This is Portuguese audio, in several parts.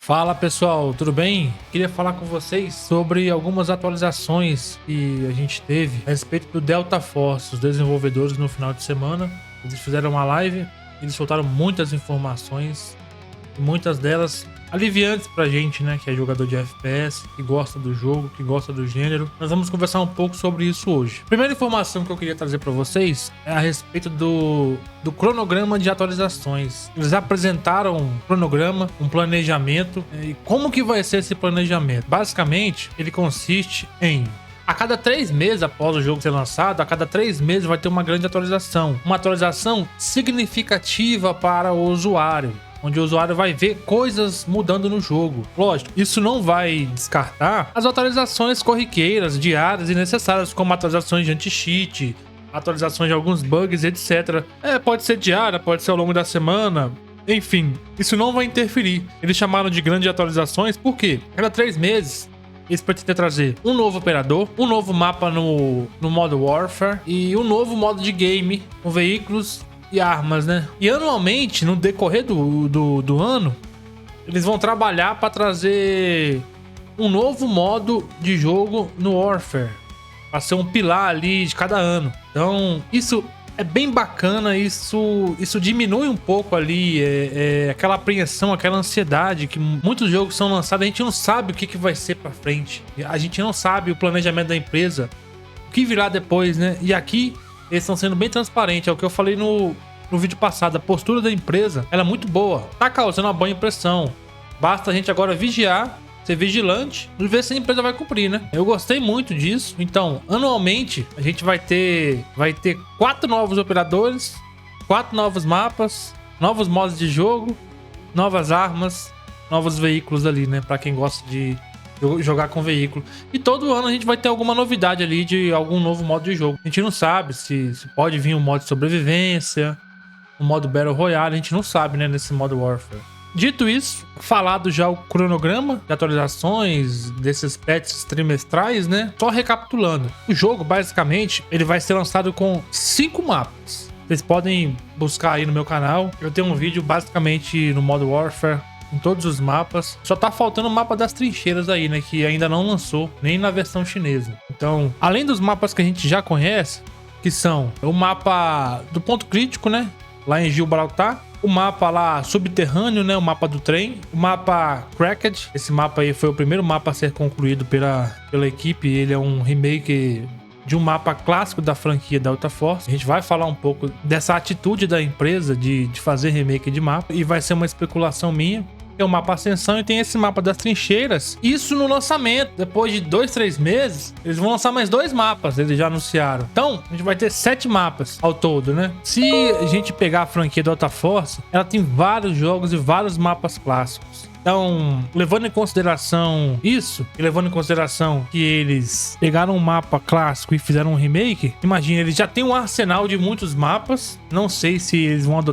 Fala pessoal, tudo bem? Queria falar com vocês sobre algumas atualizações que a gente teve a respeito do Delta Force. Os desenvolvedores no final de semana, eles fizeram uma live, eles soltaram muitas informações, e muitas delas aliviantes pra gente, né, que é jogador de FPS, que gosta do jogo, que gosta do gênero. Nós vamos conversar um pouco sobre isso hoje. Primeira informação que eu queria trazer pra vocês é a respeito do cronograma de atualizações. Eles apresentaram um cronograma, um planejamento, e como que vai ser esse planejamento? Basicamente, ele consiste em a cada 3 meses após o jogo ser lançado, a cada 3 meses vai ter uma grande atualização. Uma atualização significativa para o usuário, onde o usuário vai ver coisas mudando no jogo. Lógico, isso não vai descartar as atualizações corriqueiras, diárias e necessárias, como atualizações de anti-cheat, atualizações de alguns bugs, etc. Pode ser diária, pode ser ao longo da semana. Enfim, isso não vai interferir. Eles chamaram de grandes atualizações porque a cada 3 meses eles pretendem trazer um novo operador, um novo mapa no modo Warfare e um novo modo de game com veículos e armas, né? E anualmente, no decorrer do ano, eles vão trabalhar para trazer um novo modo de jogo no Warfare, para ser um pilar ali de cada ano. Então, isso é bem bacana, isso diminui um pouco ali aquela apreensão, aquela ansiedade que muitos jogos são lançados, a gente não sabe o que vai ser para frente, a gente não sabe o planejamento da empresa, o que virá depois, né? E aqui eles estão sendo bem transparentes, é o que eu falei no vídeo passado. A postura da empresa, ela é muito boa, tá causando uma boa impressão. Basta a gente agora vigiar, ser vigilante e ver se a empresa vai cumprir, né? Eu gostei muito disso. Então, anualmente, a gente vai ter 4 novos operadores, 4 novos mapas, novos modos de jogo, novas armas, novos veículos ali, né? Pra quem gosta de jogar com veículo. E todo ano a gente vai ter alguma novidade ali de algum novo modo de jogo. A gente não sabe se pode vir um modo de sobrevivência, um modo Battle Royale, a gente não sabe, né, nesse modo Warfare. Dito isso, falado já o cronograma de atualizações desses patches trimestrais, né? Só recapitulando. O jogo, basicamente, ele vai ser lançado com 5 mapas. Vocês podem buscar aí no meu canal. Eu tenho um vídeo basicamente no modo Warfare, em todos os mapas. Só tá faltando o mapa das trincheiras aí, né? Que ainda não lançou, nem na versão chinesa. Então, além dos mapas que a gente já conhece, que são o mapa do ponto crítico, né? Lá em Gibraltar. O mapa lá subterrâneo, né? O mapa do trem. O mapa Cracked. Esse mapa aí foi o primeiro mapa a ser concluído pela equipe. Ele é um remake de um mapa clássico da franquia Delta Force. A gente vai falar um pouco dessa atitude da empresa de fazer remake de mapa. E vai ser uma especulação minha. Tem o mapa Ascensão e tem esse mapa das trincheiras. Isso no lançamento. Depois de 2, 3 meses, eles vão lançar mais 2 mapas. Eles já anunciaram. Então, a gente vai ter 7 mapas ao todo, né? Se a gente pegar a franquia Delta Force, ela tem vários jogos e vários mapas clássicos. Então, levando em consideração isso, e levando em consideração que eles pegaram um mapa clássico e fizeram um remake, imagina, eles já têm um arsenal de muitos mapas. Não sei se eles vão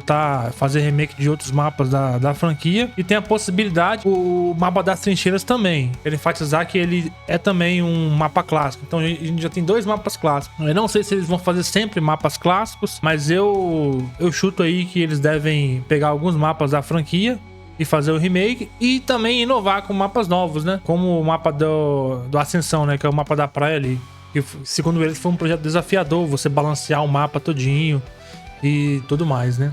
fazer remake de outros mapas da franquia. E tem a possibilidade, o mapa das trincheiras também. Quero enfatizar que ele é também um mapa clássico. Então, a gente já tem 2 mapas clássicos. Eu não sei se eles vão fazer sempre mapas clássicos, mas eu chuto aí que eles devem pegar alguns mapas da franquia e fazer o remake e também inovar com mapas novos, né? Como o mapa do Ascensão, né? Que é o mapa da praia ali. Que, segundo eles, foi um projeto desafiador, você balancear o mapa todinho e tudo mais, né?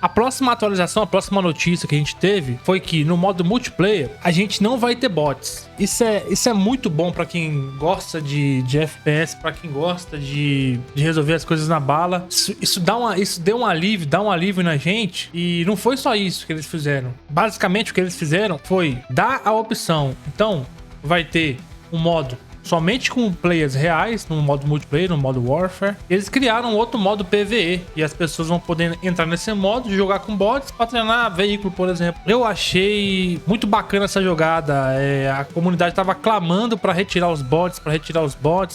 A próxima atualização, a próxima notícia que a gente teve foi que no modo multiplayer a gente não vai ter bots. Isso é muito bom pra quem gosta de FPS, pra quem gosta de resolver as coisas na bala. Isso deu um alívio na gente. E não foi só isso que eles fizeram. Basicamente o que eles fizeram foi dar a opção. Então vai ter um modo somente com players reais, no modo multiplayer, no modo Warfare. Eles criaram outro modo PvE e as pessoas vão poder entrar nesse modo, jogar com bots para treinar veículo, por exemplo. Eu achei muito bacana essa jogada. A comunidade tava clamando para retirar os bots,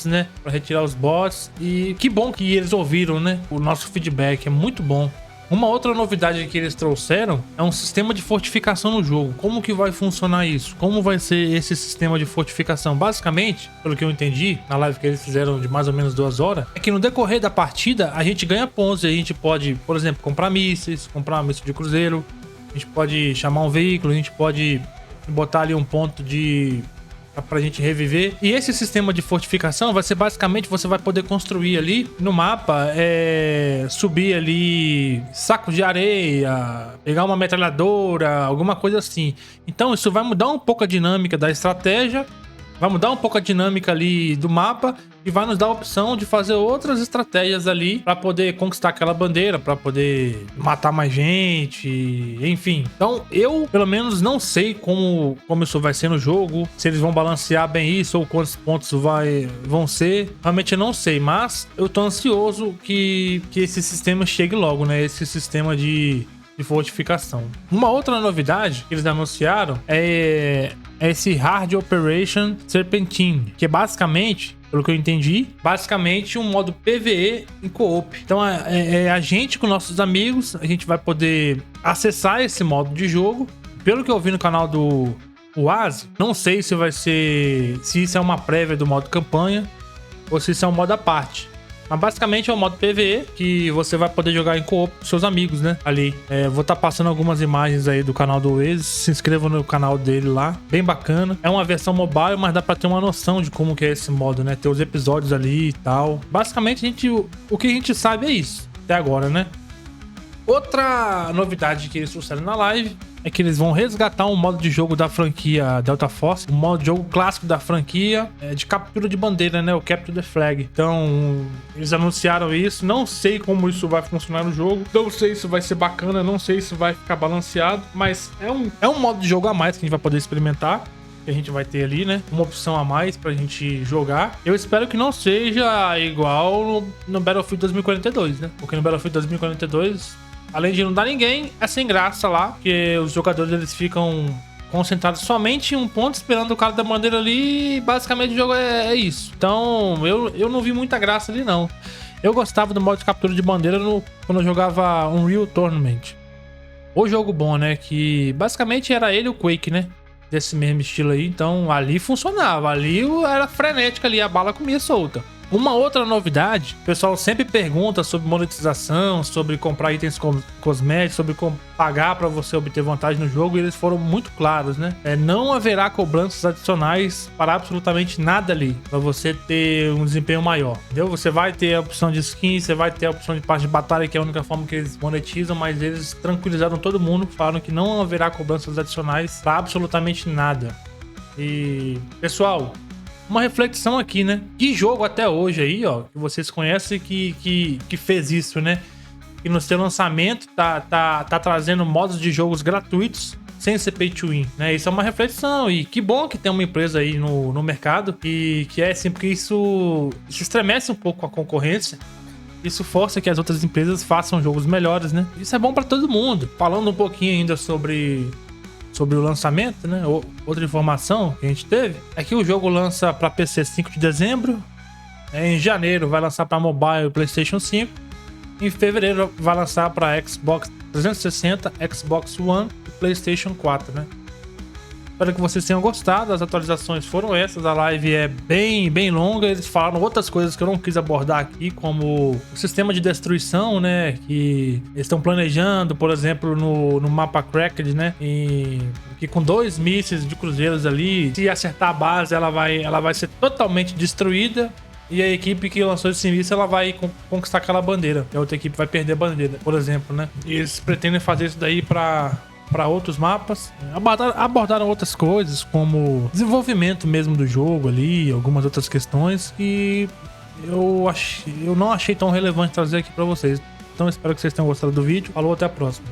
né? Para retirar os bots. E que bom que eles ouviram, né? O nosso feedback é muito bom. Uma outra novidade que eles trouxeram é um sistema de fortificação no jogo. Como que vai funcionar isso? Como vai ser esse sistema de fortificação? Basicamente, pelo que eu entendi na live que eles fizeram de mais ou menos 2 horas, é que no decorrer da partida a gente ganha pontos e a gente pode, por exemplo, comprar mísseis, comprar um míssil de cruzeiro, a gente pode chamar um veículo, a gente pode botar ali um ponto pra gente reviver. E esse sistema de fortificação vai ser basicamente, você vai poder construir ali no mapa, subir ali sacos de areia, pegar uma metralhadora, alguma coisa assim. Então isso vai mudar um pouco a dinâmica da estratégia, vai mudar um pouco a dinâmica ali do mapa e vai nos dar a opção de fazer outras estratégias ali para poder conquistar aquela bandeira, para poder matar mais gente, enfim. Então eu, pelo menos, não sei como isso vai ser no jogo, se eles vão balancear bem isso ou quantos pontos vão ser. Realmente eu não sei, mas eu tô ansioso que esse sistema chegue logo, né? Esse sistema de fortificação. Uma outra novidade que eles anunciaram é esse Hard Operation Serpentine, que é basicamente, pelo que eu entendi, basicamente um modo PvE em co-op. Então é a gente com nossos amigos, a gente vai poder acessar esse modo de jogo. Pelo que eu vi no canal do Oasis, não sei se isso é uma prévia do modo campanha ou se isso é um modo à parte. Mas basicamente é um modo PvE que você vai poder jogar em co-op com seus amigos, né? Ali. Vou estar passando algumas imagens aí do canal do Oasis. Se inscreva no canal dele lá. Bem bacana. É uma versão mobile, mas dá pra ter uma noção de como que é esse modo, né? Ter os episódios ali e tal. Basicamente, o que a gente sabe é isso. Até agora, né? Outra novidade que eles trouxeram na live é que eles vão resgatar um modo de jogo da franquia Delta Force, um modo de jogo clássico da franquia, de captura de bandeira, né? O Capture the Flag. Então, eles anunciaram isso. Não sei como isso vai funcionar no jogo. Não sei se vai ser bacana, não sei se vai ficar balanceado, mas é um modo de jogo a mais que a gente vai poder experimentar. Que a gente vai ter ali, né? Uma opção a mais pra gente jogar. Eu espero que não seja igual no Battlefield 2042, né? Porque no Battlefield 2042... além de não dar ninguém, é sem graça lá, porque os jogadores eles ficam concentrados somente em um ponto, esperando o cara da bandeira ali, e basicamente o jogo é isso. Então, eu não vi muita graça ali, não. Eu gostava do modo de captura de bandeira quando eu jogava Unreal Tournament. O jogo bom, né? Que basicamente era ele e o Quake, né? Desse mesmo estilo aí. Então, ali funcionava. Ali era frenética ali, a bala comia solta. Uma outra novidade, o pessoal sempre pergunta sobre monetização, sobre comprar itens cosméticos, sobre pagar para você obter vantagem no jogo, e eles foram muito claros, né? Não haverá cobranças adicionais para absolutamente nada ali, para você ter um desempenho maior, entendeu? Você vai ter a opção de skin, você vai ter a opção de passe de batalha, que é a única forma que eles monetizam, mas eles tranquilizaram todo mundo, falaram que não haverá cobranças adicionais para absolutamente nada. E, pessoal, uma reflexão aqui, né? Que jogo até hoje aí, ó, que vocês conhecem que fez isso, né? Que no seu lançamento tá trazendo modos de jogos gratuitos sem ser pay to win, né? Isso é uma reflexão, e que bom que tem uma empresa aí no mercado e que é assim, porque isso estremece um pouco a concorrência. Isso força que as outras empresas façam jogos melhores, né? Isso é bom pra todo mundo. Falando um pouquinho ainda sobre o lançamento, né? Outra informação que a gente teve é que o jogo lança para PC 5 de dezembro. Em janeiro vai lançar para mobile e PlayStation 5. Em fevereiro vai lançar para Xbox 360, Xbox One e PlayStation 4, né? Espero que vocês tenham gostado. As atualizações foram essas. A live é bem longa. Eles falaram outras coisas que eu não quis abordar aqui, como o sistema de destruição, né? Que eles estão planejando, por exemplo, no mapa Cracked, né? Que com 2 mísseis de cruzeiros ali, se acertar a base, ela vai ser totalmente destruída. E a equipe que lançou esse míssil, ela vai conquistar aquela bandeira. E a outra equipe vai perder a bandeira, por exemplo, né? E eles pretendem fazer isso daí para outros mapas. Abordaram outras coisas, como desenvolvimento mesmo do jogo ali, algumas outras questões que eu não achei tão relevante trazer aqui para vocês. Então espero que vocês tenham gostado do vídeo. Falou, até a próxima.